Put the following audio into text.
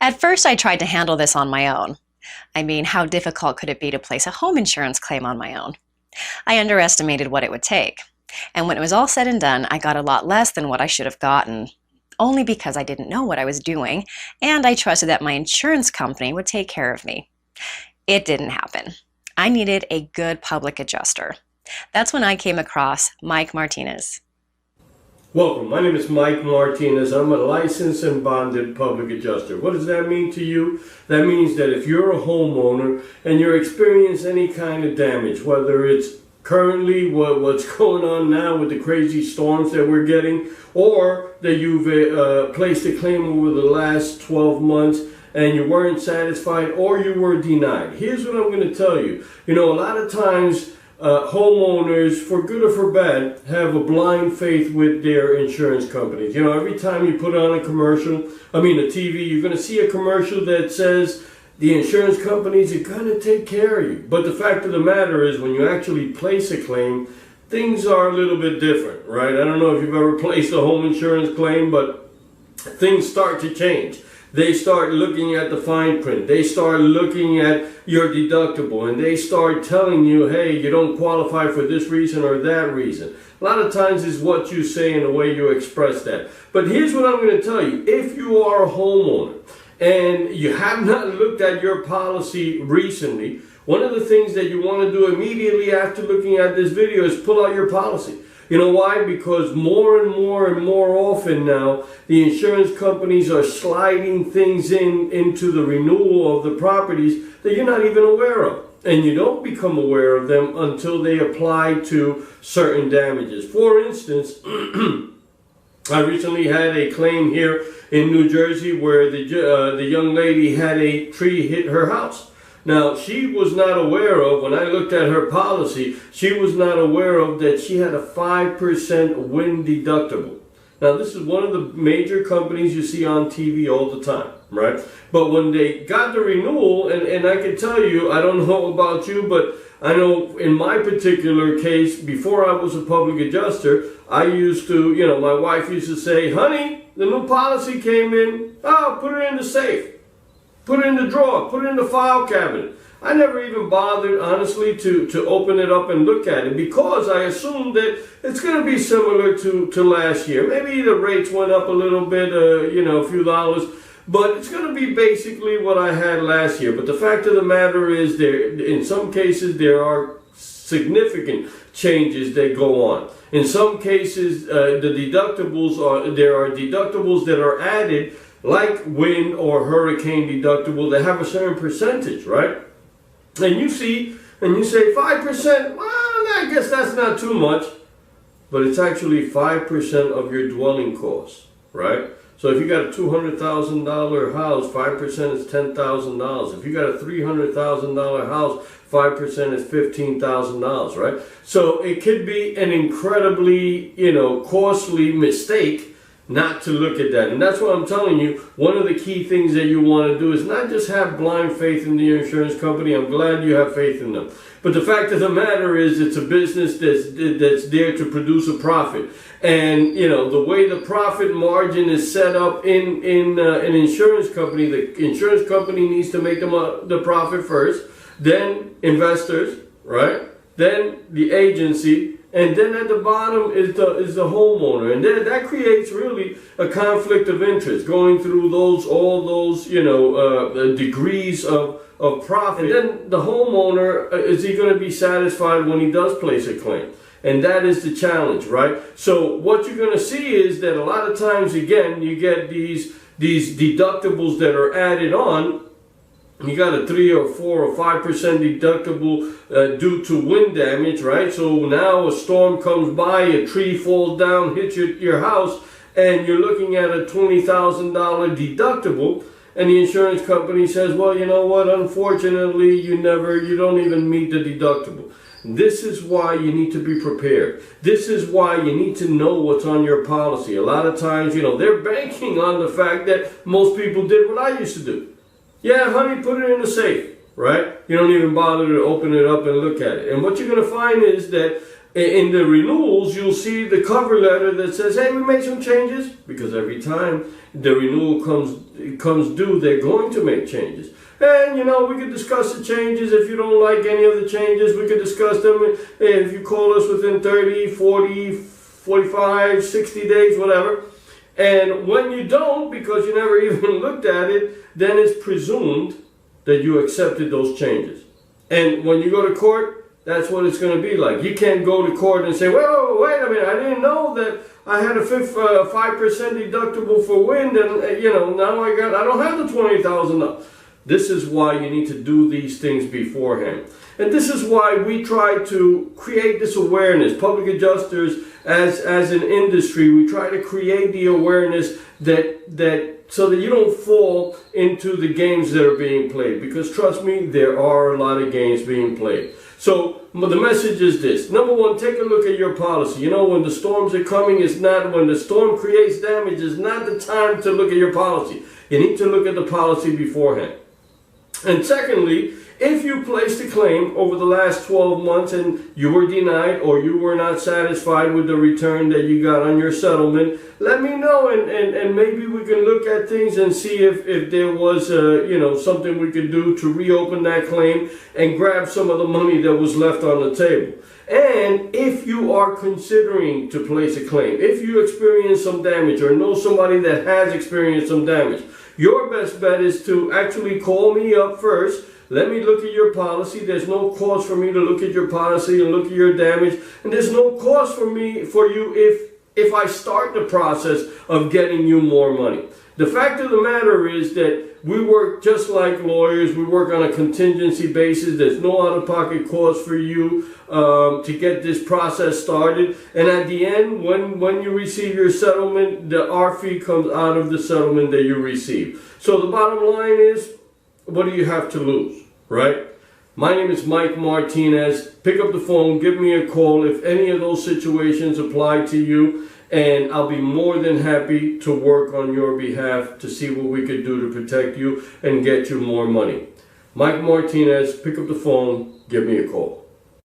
At first, I tried to handle this on my own. I mean, how difficult could it be to place a home insurance claim on my own? I underestimated what it would take. And when it was all said and done, I got a lot less than what I should have gotten, only because I didn't know what I was doing, and I trusted that my insurance company would take care of me. It didn't happen. I needed a good public adjuster. That's when I came across Mike Martinez. Welcome, my name is Mike Martinez. I'm a licensed and bonded public adjuster. What does that mean to you? That means that if you're a homeowner and you're experiencing any kind of damage, whether it's currently what's going on now with the crazy storms that we're getting, or that you've placed a claim over the last 12 months and you weren't satisfied or you were denied. Here's what I'm going to tell you. You know, a lot of times homeowners, for good or for bad, have a blind faith with their insurance companies. You know, every time you put on a TV, you're going to see a commercial that says the insurance companies are going to take care of you. But the fact of the matter is, when you actually place a claim, things are a little bit different, right? I don't know if you've ever placed a home insurance claim, but things start to change. They start looking at the fine print. They start looking at your deductible, and they start telling you, hey, you don't qualify for this reason or that reason. A lot of times it's what you say and the way you express that. But here's what I'm going to tell you. If you are a homeowner and you have not looked at your policy recently, one of the things that you want to do immediately after looking at this video is pull out your policy. You know why? Because more and more often now, the insurance companies are sliding things into the renewal of the properties that you're not even aware of. And you don't become aware of them until they apply to certain damages. For instance, I recently had a claim here in New Jersey where the young lady had a tree hit her house. Now, she was not aware of, when I looked at her policy, she was not aware of that she had a 5% wind deductible. Now, this is one of the major companies you see on TV all the time, right? But when they got the renewal, and I can tell you, I don't know about you, but I know in my particular case, before I was a public adjuster, I used to, my wife used to say, honey, the new policy came in, put it in the safe. Put it in the drawer, put it in the file cabinet. I never even bothered, honestly, to open it up and look at it, because I assumed that it's going to be similar to last year. Maybe the rates went up a little bit, a few dollars, but it's going to be basically what I had last year. But the fact of the matter is, in some cases, there are significant changes that go on. In some cases, there are deductibles that are added, like wind or hurricane deductible, that have a certain percentage, right? And you see, and you say 5%, well, I guess that's not too much, but it's actually 5% of your dwelling costs, right? So if you got a $200,000 house, 5% is $10,000. If you got a $300,000 house, 5% is $15,000, right? So it could be an incredibly, costly mistake not to look at that. And that's what I'm telling you. One of the key things that you want to do is not just have blind faith in the insurance company. I'm glad you have faith in them. But the fact of the matter is, it's a business that's there to produce a profit. And, the way the profit margin is set up in an insurance company, the insurance company needs to make the profit first, then investors, right? Then the agency, and then at the bottom is the homeowner, and then that creates really a conflict of interest, going through all those degrees of profit. And then the homeowner, is he going to be satisfied when he does place a claim? And that is the challenge, right? So what you're going to see is that a lot of times, again, you get these deductibles that are added on. You got a 3 or 4 or 5% deductible due to wind damage, right? So now a storm comes by, a tree falls down, hits your house, and you're looking at a $20,000 deductible, and the insurance company says, well, you know what, unfortunately, you don't even meet the deductible. This is why you need to be prepared. This is why you need to know what's on your policy. A lot of times, they're banking on the fact that most people did what I used to do. Yeah, honey, put it in the safe, right? You don't even bother to open it up and look at it. And what you're going to find is that in the renewals, you'll see the cover letter that says, hey, we made some changes, because every time the renewal comes due, they're going to make changes. And, you know, we could discuss the changes. If you don't like any of the changes, we could discuss them. If you call us within 30, 40, 45, 60 days, whatever. And when you don't, because you never even looked at it, then it's presumed that you accepted those changes. And when you go to court, that's what it's going to be like. You can't go to court and say, well, wait a minute, I didn't know that I had a 5% deductible for wind, and now I don't have the $20,000. This is why you need to do these things beforehand. And this is why we try to create this awareness. Public adjusters, as an industry, we try to create the awareness that so that you don't fall into the games that are being played. Because trust me, there are a lot of games being played. So the message is this. Number one, take a look at your policy. You know, when the storms are coming, when the storm creates damage, it's not the time to look at your policy. You need to look at the policy beforehand. And secondly, if you placed a claim over the last 12 months and you were denied or you were not satisfied with the return that you got on your settlement, let me know, and maybe we can look at things and see if there was something we could do to reopen that claim and grab some of the money that was left on the table. And if you are considering to place a claim, if you experience some damage or know somebody that has experienced some damage, your best bet is to actually call me up first. Let me look at your policy. There's no cost for me to look at your policy and look at your damage. And there's no cost for you if I start the process of getting you more money. The fact of the matter is that we work just like lawyers. We work on a contingency basis. There's no out-of-pocket cost for you to get this process started. And at the end, when you receive your settlement, our fee comes out of the settlement that you receive. So the bottom line is, what do you have to lose, right? My name is Mike Martinez. Pick up the phone, give me a call if any of those situations apply to you, and I'll be more than happy to work on your behalf to see what we could do to protect you and get you more money. Mike Martinez, pick up the phone, give me a call.